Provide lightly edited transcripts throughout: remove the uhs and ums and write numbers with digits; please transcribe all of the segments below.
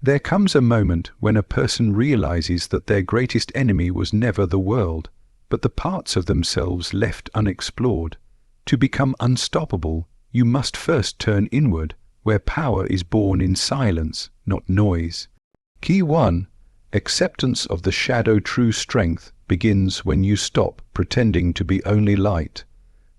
There comes a moment when a person realizes that their greatest enemy was never the world, but the parts of themselves left unexplored. To become unstoppable, you must first turn inward, where power is born in silence, not noise. Key 1. Acceptance of the shadow. True strength begins when you stop pretending to be only light.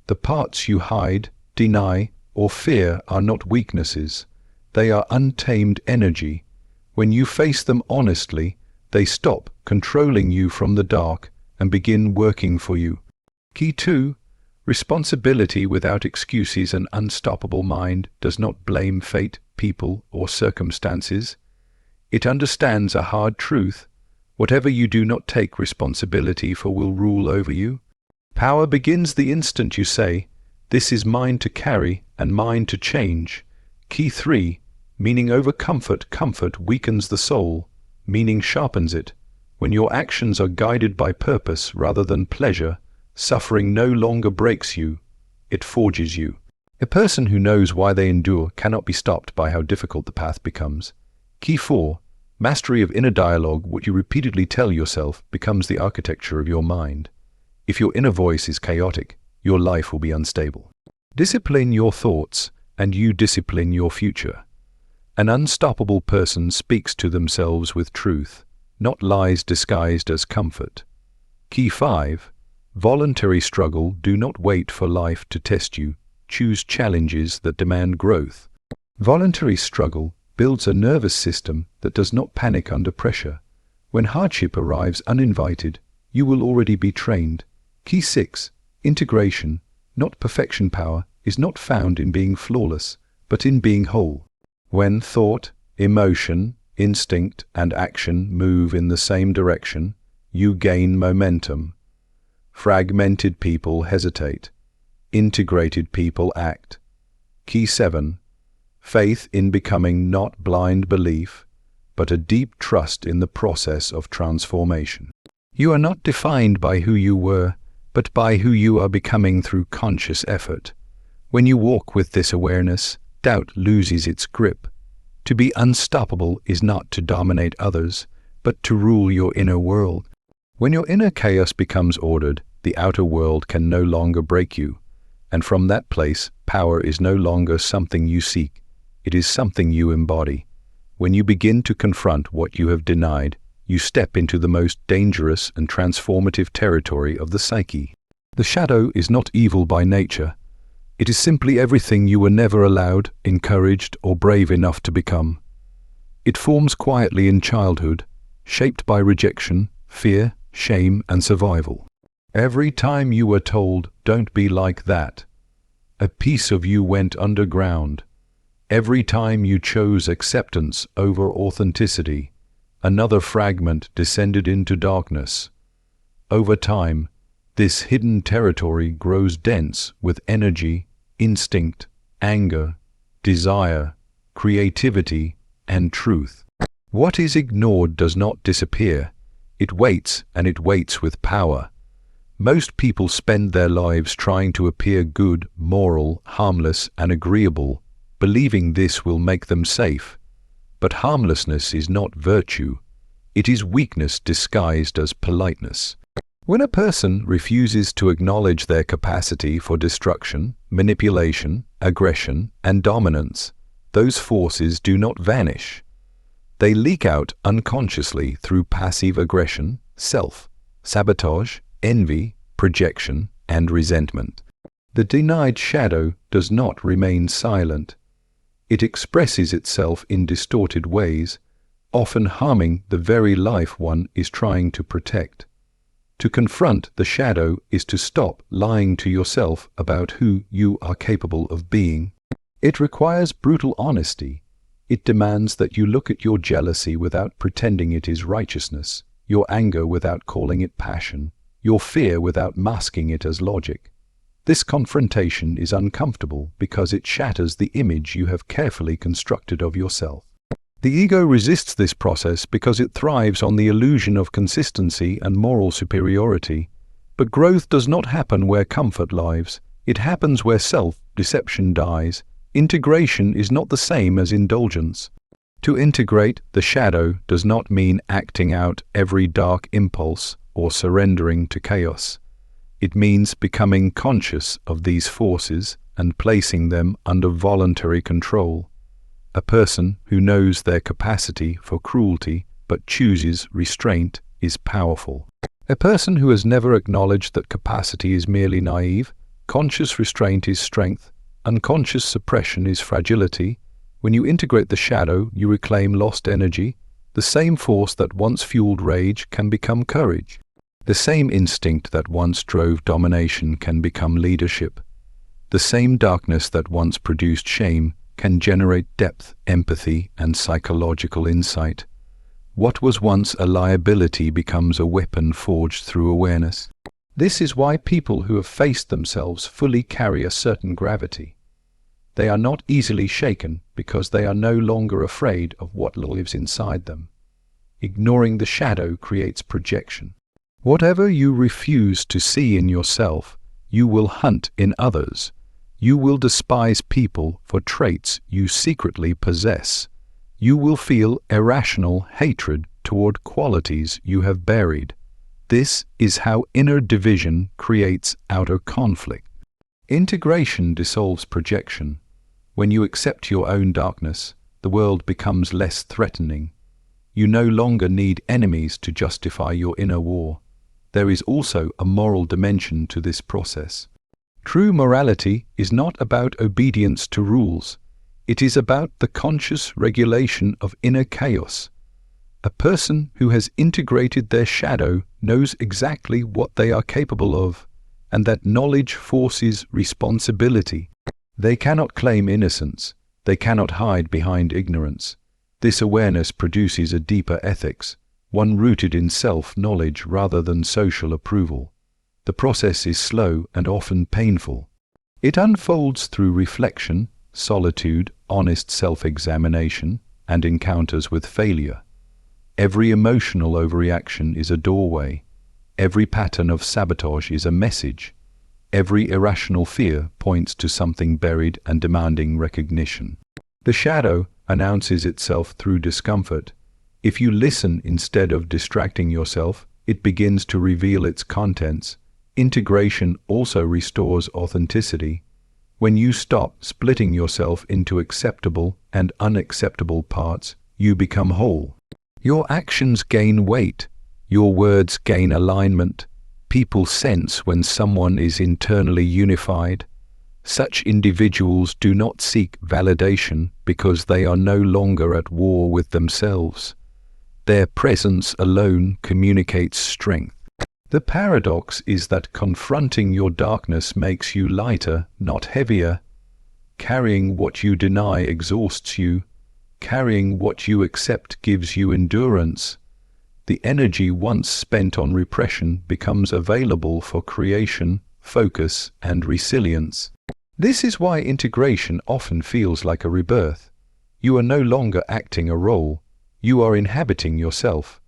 The parts you hide, deny, or fear are not weaknesses. They are untamed energy. When you face them honestly, they stop controlling you from the dark and begin working for you. Key 2. Responsibility without excuses. An unstoppable mind does not blame fate, people, or circumstances. It understands a hard truth. Whatever you do not take responsibility for will rule over you. Power begins the instant you say, "This is mine to carry and mine to change." Key 3. Meaning over comfort. Comfort weakens the soul. Meaning sharpens it. When your actions are guided by purpose rather than pleasure, suffering no longer breaks you, it forges you. A person who knows why they endure cannot be stopped by how difficult the path becomes. Key 4. Mastery of inner dialogue. What you repeatedly tell yourself becomes the architecture of your mind. If your inner voice is chaotic, your life will be unstable. Discipline your thoughts, and you discipline your future. An unstoppable person speaks to themselves with truth, not lies disguised as comfort. Key 5. Voluntary struggle. Do not wait for life to test you. Choose challenges that demand growth. Voluntary struggle builds a nervous system that does not panic under pressure. When hardship arrives uninvited, you will already be trained. Key 6. Integration, not perfection. Power is not found in being flawless, but in being whole. When thought, emotion, instinct, and action move in the same direction, you gain momentum. Fragmented people hesitate. Integrated people act. Key 7. Faith in becoming. Not blind belief, but a deep trust in the process of transformation. You are not defined by who you were, but by who you are becoming through conscious effort. When you walk with this awareness, doubt loses its grip. To be unstoppable is not to dominate others, but to rule your inner world. When your inner chaos becomes ordered, the outer world can no longer break you. And from that place, power is no longer something you seek. It is something you embody. When you begin to confront what you have denied, you step into the most dangerous and transformative territory of the psyche. The shadow is not evil by nature. It is simply everything you were never allowed, encouraged, or brave enough to become. It forms quietly in childhood, shaped by rejection, fear, shame, and survival. Every time you were told, "Don't be like that," a piece of you went underground. Every time you chose acceptance over authenticity, another fragment descended into darkness. Over time, this hidden territory grows dense with energy, instinct, anger, desire, creativity, and truth. What is ignored does not disappear. It waits, and it waits with power. Most people spend their lives trying to appear good, moral, harmless, and agreeable, believing this will make them safe. But harmlessness is not virtue. It is weakness disguised as politeness. When a person refuses to acknowledge their capacity for destruction, manipulation, aggression, and dominance, those forces do not vanish. They leak out unconsciously through passive aggression, self-sabotage, envy, projection, and resentment. The denied shadow does not remain silent. It expresses itself in distorted ways, often harming the very life one is trying to protect. To confront the shadow is to stop lying to yourself about who you are capable of being. It requires brutal honesty. It demands that you look at your jealousy without pretending it is righteousness, your anger without calling it passion, your fear without masking it as logic. This confrontation is uncomfortable because it shatters the image you have carefully constructed of yourself. The ego resists this process because it thrives on the illusion of consistency and moral superiority. But growth does not happen where comfort lives. It happens where self-deception dies. Integration is not the same as indulgence. To integrate the shadow does not mean acting out every dark impulse or surrendering to chaos. It means becoming conscious of these forces and placing them under voluntary control. A person who knows their capacity for cruelty but chooses restraint is powerful. A person who has never acknowledged that capacity is merely naive, conscious restraint is strength, unconscious suppression is fragility. When you integrate the shadow, you reclaim lost energy. The same force that once fueled rage can become courage. The same instinct that once drove domination can become leadership. The same darkness that once produced shame can generate depth, empathy, and psychological insight. What was once a liability becomes a weapon forged through awareness. This is why people who have faced themselves fully carry a certain gravity. They are not easily shaken because they are no longer afraid of what lives inside them. Ignoring the shadow creates projection. Whatever you refuse to see in yourself, you will hunt in others. You will despise people for traits you secretly possess. You will feel irrational hatred toward qualities you have buried. This is how inner division creates outer conflict. Integration dissolves projection. When you accept your own darkness, the world becomes less threatening. You no longer need enemies to justify your inner war. There is also a moral dimension to this process. True morality is not about obedience to rules. It is about the conscious regulation of inner chaos. A person who has integrated their shadow knows exactly what they are capable of, and that knowledge forces responsibility. They cannot claim innocence. They cannot hide behind ignorance. This awareness produces a deeper ethics, one rooted in self-knowledge rather than social approval. The process is slow and often painful. It unfolds through reflection, solitude, honest self-examination, and encounters with failure. Every emotional overreaction is a doorway. Every pattern of sabotage is a message. Every irrational fear points to something buried and demanding recognition. The shadow announces itself through discomfort. If you listen instead of distracting yourself, it begins to reveal its contents. Integration also restores authenticity. When you stop splitting yourself into acceptable and unacceptable parts, you become whole. Your actions gain weight. Your words gain alignment. People sense when someone is internally unified. Such individuals do not seek validation because they are no longer at war with themselves. Their presence alone communicates strength. The paradox is that confronting your darkness makes you lighter, not heavier. Carrying what you deny exhausts you. Carrying what you accept gives you endurance. The energy once spent on repression becomes available for creation, focus, and resilience. This is why integration often feels like a rebirth. You are no longer acting a role. You are inhabiting yourself.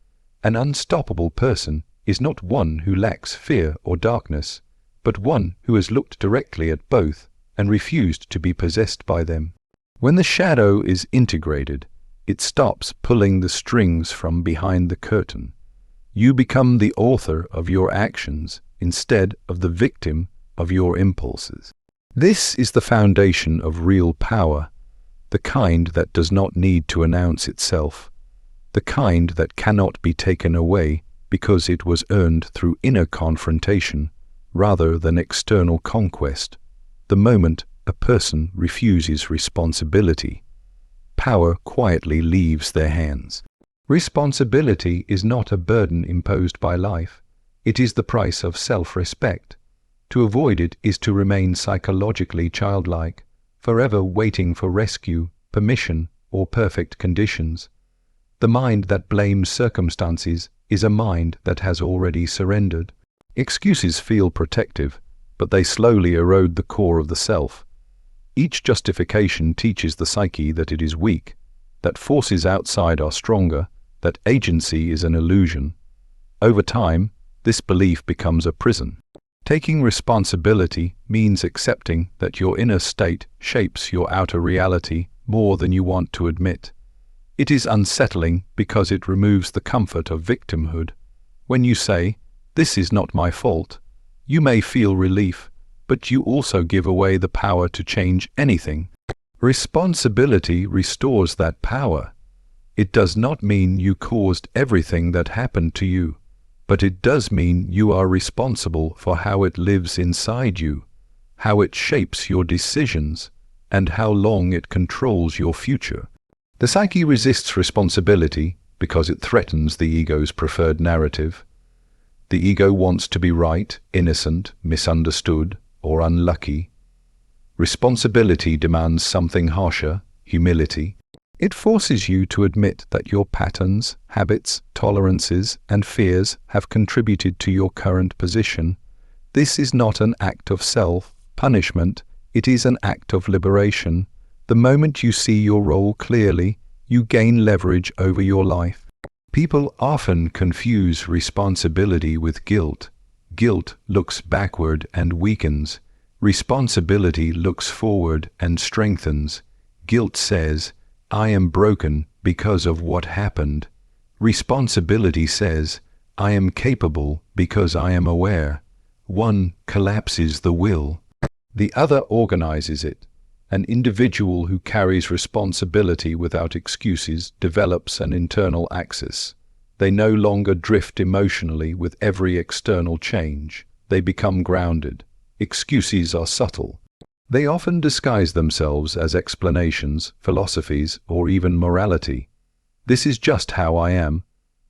An unstoppable person is not one who lacks fear or darkness, but one who has looked directly at both and refused to be possessed by them. When the shadow is integrated, it stops pulling the strings from behind the curtain. You become the author of your actions instead of the victim of your impulses. This is the foundation of real power, the kind that does not need to announce itself, the kind that cannot be taken away because it was earned through inner confrontation rather than external conquest. The moment a person refuses responsibility, power quietly leaves their hands. Responsibility is not a burden imposed by life. It is the price of self-respect. To avoid it is to remain psychologically childlike, forever waiting for rescue, permission, or perfect conditions. The mind that blames circumstances is a mind that has already surrendered. Excuses feel protective, but they slowly erode the core of the self. Each justification teaches the psyche that it is weak, that forces outside are stronger, that agency is an illusion. Over time, this belief becomes a prison. Taking responsibility means accepting that your inner state shapes your outer reality more than you want to admit. It is unsettling because it removes the comfort of victimhood. When you say, "This is not my fault," you may feel relief, but you also give away the power to change anything. Responsibility restores that power. It does not mean you caused everything that happened to you, but it does mean you are responsible for how it lives inside you, how it shapes your decisions, and how long it controls your future. The psyche resists responsibility because it threatens the ego's preferred narrative. The ego wants to be right, innocent, misunderstood, or unlucky. Responsibility demands something harsher, humility. It forces you to admit that your patterns, habits, tolerances, and fears have contributed to your current position. This is not an act of self-punishment, it is an act of liberation. The moment you see your role clearly, you gain leverage over your life. People often confuse responsibility with guilt. Guilt looks backward and weakens. Responsibility looks forward and strengthens. Guilt says, "I am broken because of what happened." Responsibility says, "I am capable because I am aware." One collapses the will. The other organizes it. An individual who carries responsibility without excuses develops an internal axis. They no longer drift emotionally with every external change. They become grounded. Excuses are subtle. They often disguise themselves as explanations, philosophies, or even morality. This is just how I am.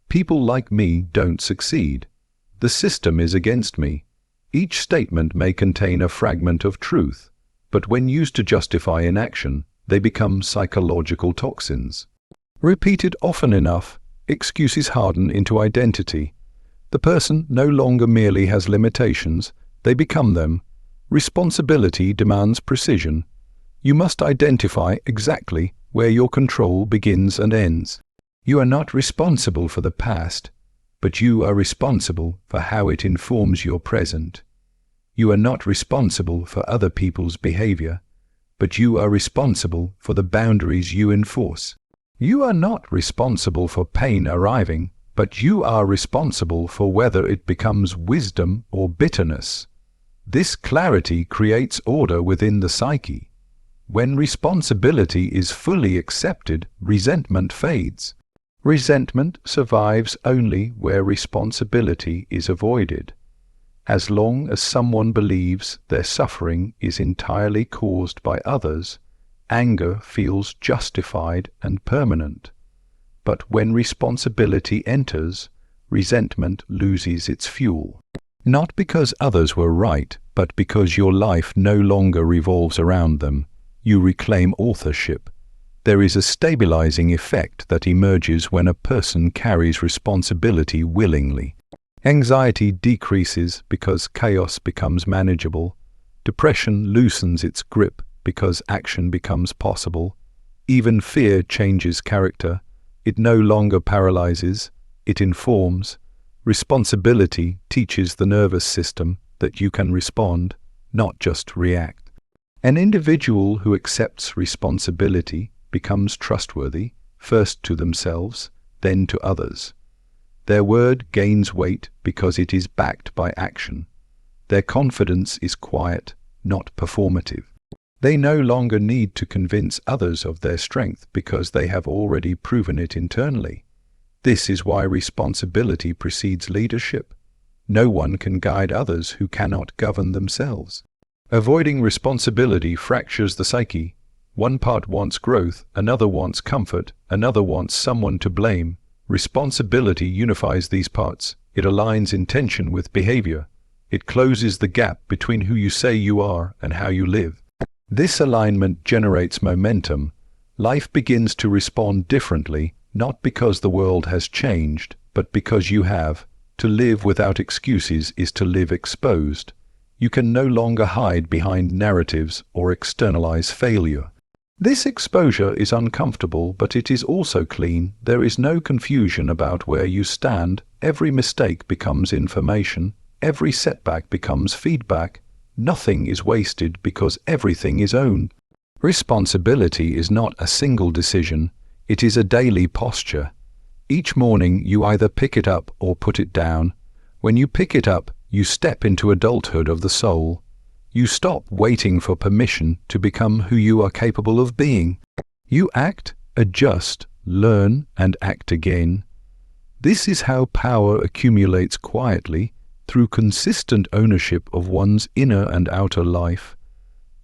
People like me don't succeed. The system is against me. Each statement may contain a fragment of truth, but when used to justify inaction, they become psychological toxins. Repeated often enough, excuses harden into identity. The person no longer merely has limitations, they become them. Responsibility demands precision. You must identify exactly where your control begins and ends. You are not responsible for the past, but you are responsible for how it informs your present. You are not responsible for other people's behavior, but you are responsible for the boundaries you enforce. You are not responsible for pain arriving, but you are responsible for whether it becomes wisdom or bitterness. This clarity creates order within the psyche. When responsibility is fully accepted, resentment fades. Resentment survives only where responsibility is avoided. As long as someone believes their suffering is entirely caused by others, anger feels justified and permanent. But when responsibility enters, resentment loses its fuel. Not because others were right, but because your life no longer revolves around them. You reclaim authorship. There is a stabilizing effect that emerges when a person carries responsibility willingly. Anxiety decreases because chaos becomes manageable. Depression loosens its grip because action becomes possible. Even fear changes character. It no longer paralyzes, it informs. Responsibility teaches the nervous system that you can respond, not just react. An individual who accepts responsibility becomes trustworthy, first to themselves, then to others. Their word gains weight because it is backed by action. Their confidence is quiet, not performative. They no longer need to convince others of their strength because they have already proven it internally. This is why responsibility precedes leadership. No one can guide others who cannot govern themselves. Avoiding responsibility fractures the psyche. One part wants growth, another wants comfort, another wants someone to blame. Responsibility unifies these parts. It aligns intention with behavior. It closes the gap between who you say you are and how you live. This alignment generates momentum. Life begins to respond differently, not because the world has changed, but because you have. To live without excuses is to live exposed. You can no longer hide behind narratives or externalize failure. This exposure is uncomfortable, but it is also clean. There is no confusion about where you stand. Every mistake becomes information. Every setback becomes feedback. Nothing is wasted because everything is owned. Responsibility is not a single decision. It is a daily posture. Each morning you either pick it up or put it down. When you pick it up, you step into adulthood of the soul. You stop waiting for permission to become who you are capable of being. You act, adjust, learn, and act again. This is how power accumulates quietly through consistent ownership of one's inner and outer life.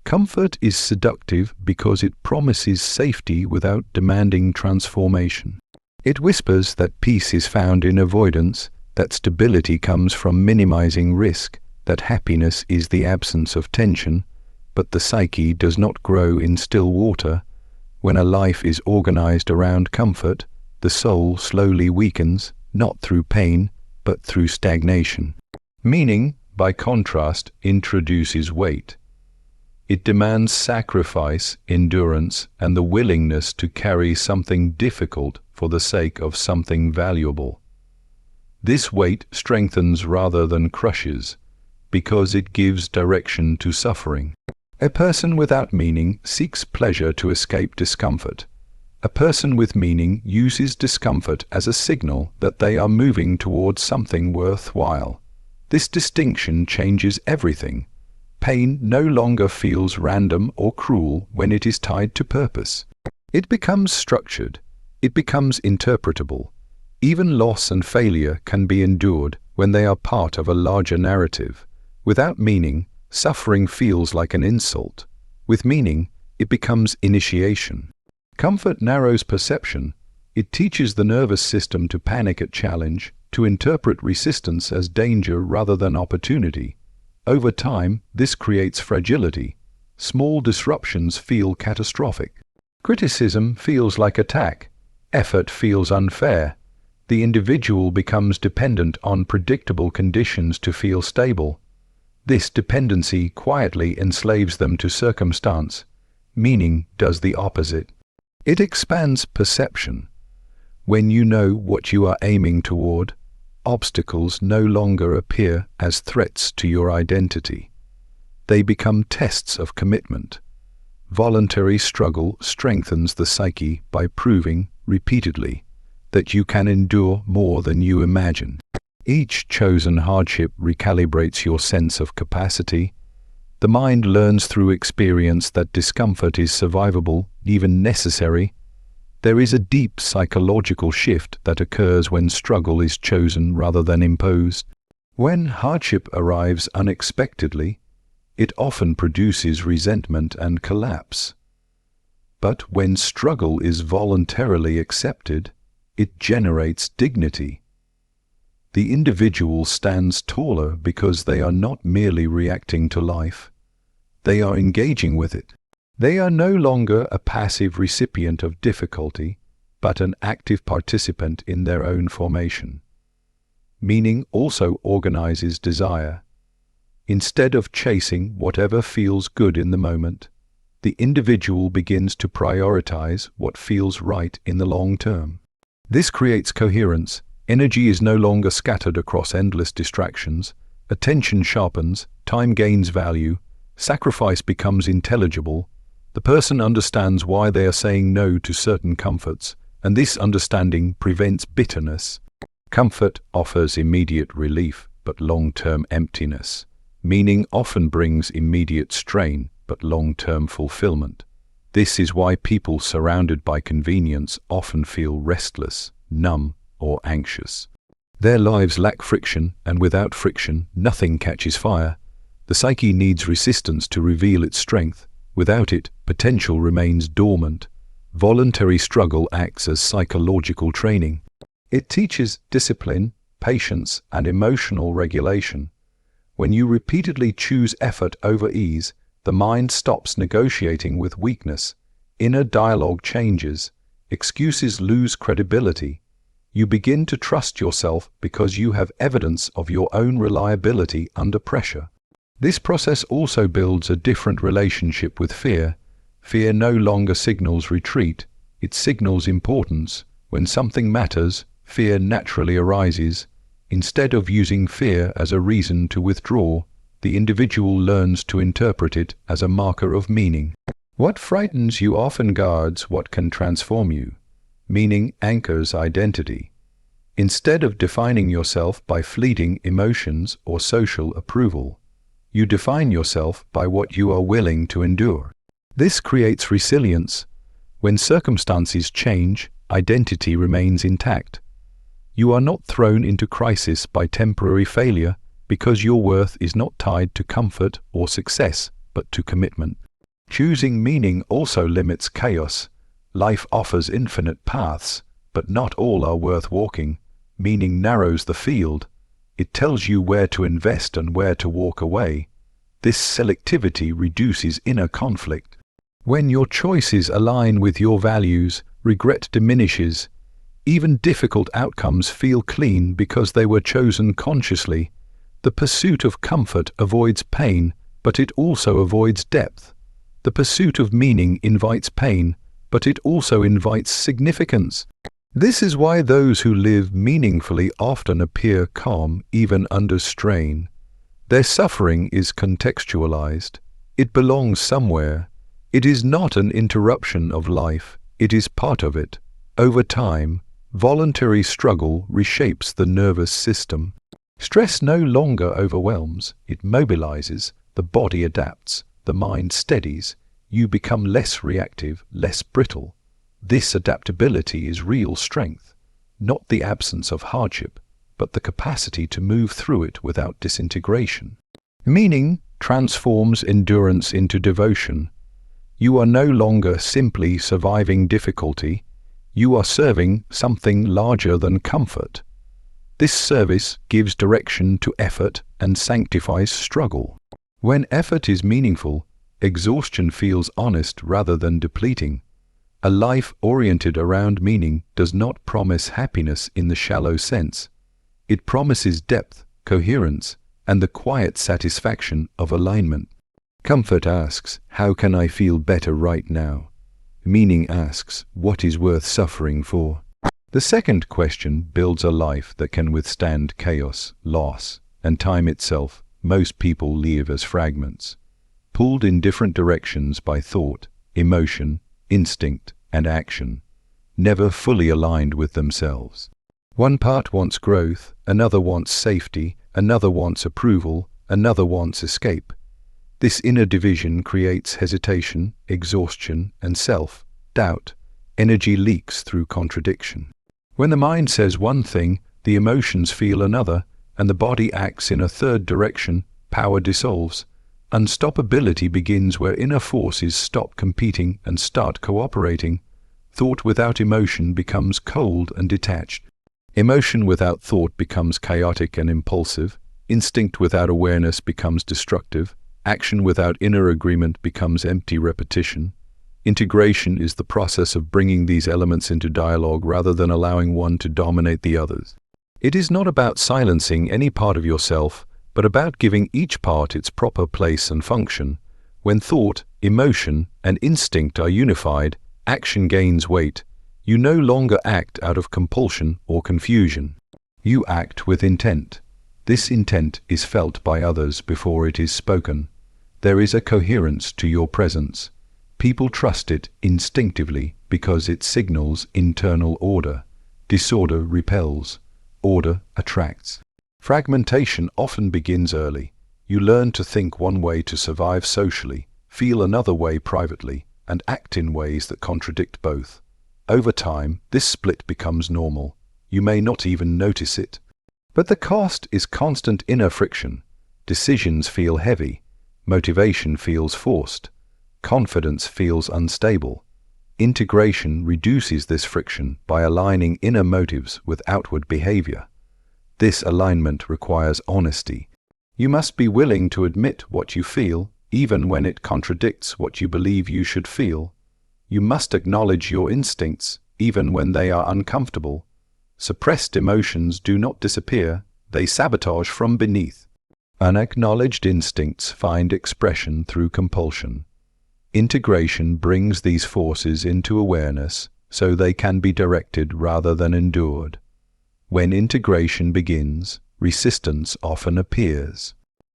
Comfort is seductive because it promises safety without demanding transformation. It whispers that peace is found in avoidance, that stability comes from minimizing risk, that happiness is the absence of tension, but the psyche does not grow in still water. When a life is organized around comfort, the soul slowly weakens, not through pain, but through stagnation. Meaning, by contrast, introduces weight. It demands sacrifice, endurance, and the willingness to carry something difficult for the sake of something valuable. This weight strengthens rather than crushes, because it gives direction to suffering. A person without meaning seeks pleasure to escape discomfort. A person with meaning uses discomfort as a signal that they are moving towards something worthwhile. This distinction changes everything. Pain no longer feels random or cruel when it is tied to purpose. It becomes structured. It becomes interpretable. Even loss and failure can be endured when they are part of a larger narrative. Without meaning, suffering feels like an insult. With meaning, it becomes initiation. Comfort narrows perception. It teaches the nervous system to panic at challenge, to interpret resistance as danger rather than opportunity. Over time, this creates fragility. Small disruptions feel catastrophic. Criticism feels like attack. Effort feels unfair. The individual becomes dependent on predictable conditions to feel stable. This dependency quietly enslaves them to circumstance. Meaning does the opposite. It expands perception. When you know what you are aiming toward, obstacles no longer appear as threats to your identity. They become tests of commitment. Voluntary struggle strengthens the psyche by proving, repeatedly, that you can endure more than you imagine. Each chosen hardship recalibrates your sense of capacity. The mind learns through experience that discomfort is survivable, even necessary. There is a deep psychological shift that occurs when struggle is chosen rather than imposed. When hardship arrives unexpectedly, it often produces resentment and collapse. But when struggle is voluntarily accepted, it generates dignity. The individual stands taller because they are not merely reacting to life. They are engaging with it. They are no longer a passive recipient of difficulty, but an active participant in their own formation. Meaning also organizes desire. Instead of chasing whatever feels good in the moment, the individual begins to prioritize what feels right in the long term. This creates coherence. Energy is no longer scattered across endless distractions. Attention sharpens, time gains value, sacrifice becomes intelligible. The person understands why they are saying no to certain comforts, and this understanding prevents bitterness. Comfort offers immediate relief, but long-term emptiness. Meaning often brings immediate strain, but long-term fulfillment. This is why people surrounded by convenience often feel restless, numb, or anxious. Their lives lack friction, and without friction, nothing catches fire. The psyche needs resistance to reveal its strength. Without it, potential remains dormant. Voluntary struggle acts as psychological training. It teaches discipline, patience, and emotional regulation. When you repeatedly choose effort over ease, the mind stops negotiating with weakness. Inner dialogue changes. Excuses lose credibility. You begin to trust yourself because you have evidence of your own reliability under pressure. This process also builds a different relationship with fear. Fear no longer signals retreat, it signals importance. When something matters, fear naturally arises. Instead of using fear as a reason to withdraw, the individual learns to interpret it as a marker of meaning. What frightens you often guards what can transform you. meaning anchors identity. Instead of defining yourself by fleeting emotions or social approval, you define yourself by what you are willing to endure. This creates resilience. When circumstances change, identity remains intact. You are not thrown into crisis by temporary failure because your worth is not tied to comfort or success, but to commitment. Choosing meaning also limits chaos. Life offers infinite paths, but not all are worth walking. Meaning narrows the field. It tells you where to invest and where to walk away. This selectivity reduces inner conflict. When your choices align with your values, regret diminishes. Even difficult outcomes feel clean because they were chosen consciously. The pursuit of comfort avoids pain, but it also avoids depth. The pursuit of meaning invites pain, but it also invites significance. This is why those who live meaningfully often appear calm even under strain. Their suffering is contextualized. It belongs somewhere. It is not an interruption of life. It is part of it. Over time, voluntary struggle reshapes the nervous system. Stress no longer overwhelms. It mobilizes. The body adapts. The mind steadies. You become less reactive, less brittle. This adaptability is real strength, not the absence of hardship, but the capacity to move through it without disintegration. Meaning transforms endurance into devotion. You are no longer simply surviving difficulty, you are serving something larger than comfort. This service gives direction to effort and sanctifies struggle. When effort is meaningful, exhaustion feels honest rather than depleting. A life oriented around meaning does not promise happiness in the shallow sense. It promises depth, coherence, and the quiet satisfaction of alignment. Comfort asks, how can I feel better right now? Meaning asks, what is worth suffering for? The second question builds a life that can withstand chaos, loss, and time itself. Most people live as fragments, pulled in different directions by thought, emotion, instinct, and action, never fully aligned with themselves. One part wants growth, another wants safety, another wants approval, another wants escape. This inner division creates hesitation, exhaustion, and self-doubt. Energy leaks through contradiction. When the mind says one thing, the emotions feel another, and the body acts in a third direction. Power dissolves. Unstoppability begins where inner forces stop competing and start cooperating. Thought without emotion becomes cold and detached. Emotion without thought becomes chaotic and impulsive. Instinct without awareness becomes destructive. Action without inner agreement becomes empty repetition. Integration is the process of bringing these elements into dialogue rather than allowing one to dominate the others. It is not about silencing any part of yourself, but about giving each part its proper place and function. When thought, emotion, and instinct are unified, action gains weight. You no longer act out of compulsion or confusion. You act with intent. This intent is felt by others before it is spoken. There is a coherence to your presence. People trust it instinctively because it signals internal order. Disorder repels. Order attracts. Fragmentation often begins early. You learn to think one way to survive socially, feel another way privately, and act in ways that contradict both. Over time, this split becomes normal. You may not even notice it. But the cost is constant inner friction. Decisions feel heavy. Motivation feels forced. Confidence feels unstable. Integration reduces this friction by aligning inner motives with outward behavior. This alignment requires honesty. You must be willing to admit what you feel, even when it contradicts what you believe you should feel. You must acknowledge your instincts, even when they are uncomfortable. Suppressed emotions do not disappear, they sabotage from beneath. Unacknowledged instincts find expression through compulsion. Integration brings these forces into awareness so they can be directed rather than endured. When integration begins, resistance often appears.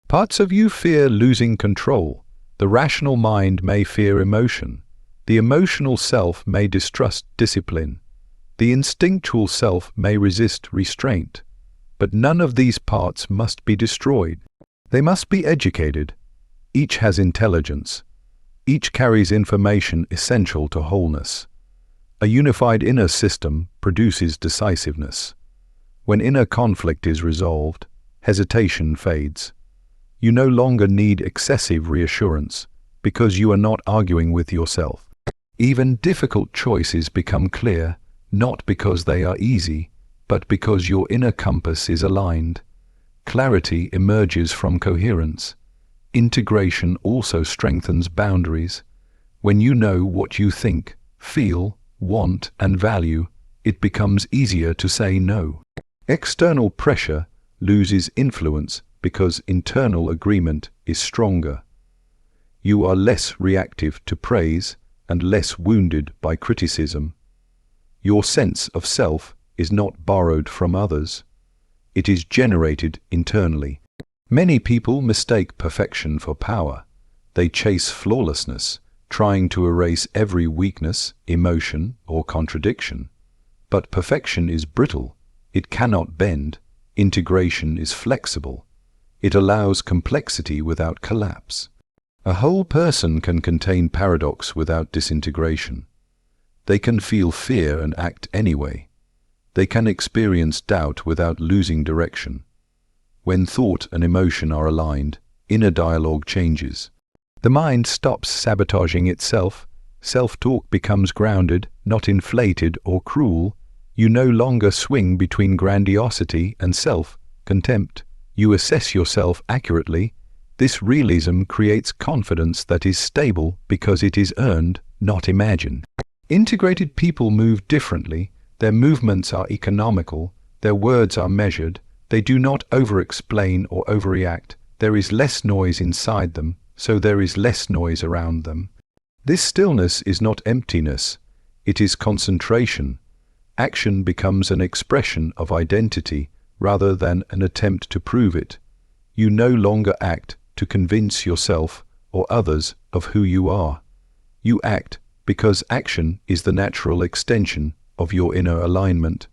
Parts of you fear losing control. The rational mind may fear emotion. The emotional self may distrust discipline. The instinctual self may resist restraint, but none of these parts must be destroyed. They must be educated. Each has intelligence. Each carries information essential to wholeness. A unified inner system produces decisiveness. When inner conflict is resolved, hesitation fades. You no longer need excessive reassurance because you are not arguing with yourself. Even difficult choices become clear, not because they are easy, but because your inner compass is aligned. Clarity emerges from coherence. Integration also strengthens boundaries. When you know what you think, feel, want, and value, it becomes easier to say no. External pressure loses influence because internal agreement is stronger. You are less reactive to praise and less wounded by criticism. Your sense of self is not borrowed from others. It is generated internally. Many people mistake perfection for power. They chase flawlessness, trying to erase every weakness, emotion, or contradiction. But perfection is brittle. It cannot bend. Integration is flexible. It allows complexity without collapse. A whole person can contain paradox without disintegration. They can feel fear and act anyway. They can experience doubt without losing direction. When thought and emotion are aligned, inner dialogue changes. The mind stops sabotaging itself. Self-talk becomes grounded, not inflated or cruel. You no longer swing between grandiosity and self-contempt. You assess yourself accurately. This realism creates confidence that is stable because it is earned, not imagined. Integrated people move differently. Their movements are economical. Their words are measured. They do not over-explain or overreact. There is less noise inside them, so there is less noise around them. This stillness is not emptiness. It is concentration. Action becomes an expression of identity rather than an attempt to prove it. You no longer act to convince yourself or others of who you are. You act because action is the natural extension of your inner alignment.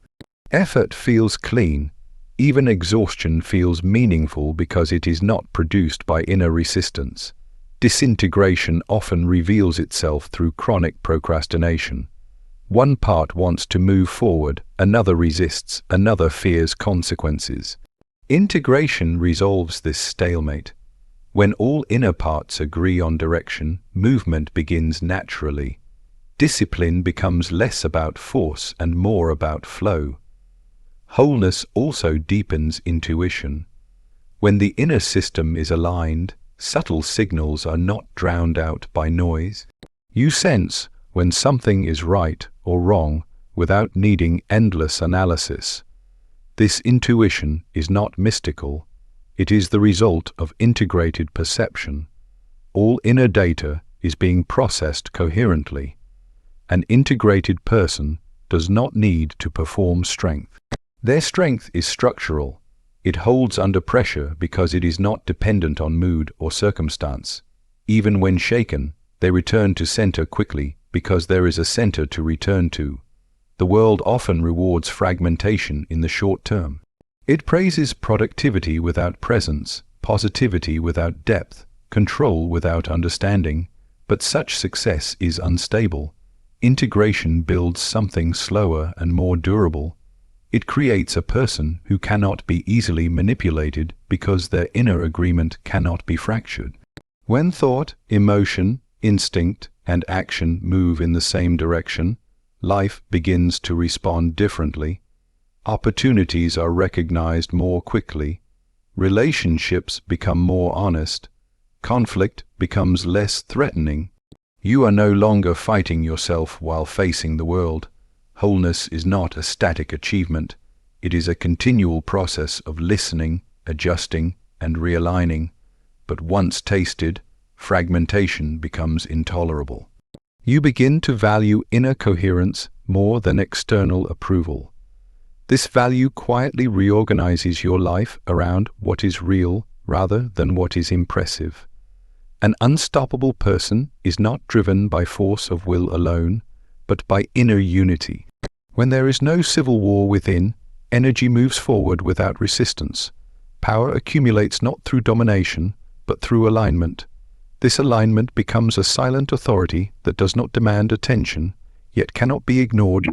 Effort feels clean. Even exhaustion feels meaningful because it is not produced by inner resistance. Disintegration often reveals itself through chronic procrastination. One part wants to move forward, another resists, another fears consequences. Integration resolves this stalemate. When all inner parts agree on direction, movement begins naturally. Discipline becomes less about force and more about flow. Wholeness also deepens intuition. When the inner system is aligned, subtle signals are not drowned out by noise. You sense when something is right or wrong without needing endless analysis. This intuition is not mystical. It is the result of integrated perception. All inner data is being processed coherently. An integrated person does not need to perform strength. Their strength is structural. It holds under pressure because it is not dependent on mood or circumstance. Even when shaken, they return to center quickly because there is a center to return to. The world often rewards fragmentation in the short term. It praises productivity without presence, positivity without depth, control without understanding, but such success is unstable. Integration builds something slower and more durable. It creates a person who cannot be easily manipulated because their inner agreement cannot be fractured. When thought, emotion, instinct, and action move in the same direction, life begins to respond differently. Opportunities are recognized more quickly. Relationships become more honest. Conflict becomes less threatening. You are no longer fighting yourself while facing the world. Wholeness is not a static achievement. It is a continual process of listening, adjusting, and realigning. But once tasted, fragmentation becomes intolerable. You begin to value inner coherence more than external approval. This value quietly reorganizes your life around what is real rather than what is impressive. An unstoppable person is not driven by force of will alone, but by inner unity. When there is no civil war within, energy moves forward without resistance. Power accumulates not through domination, but through alignment. This alignment becomes a silent authority that does not demand attention, yet cannot be ignored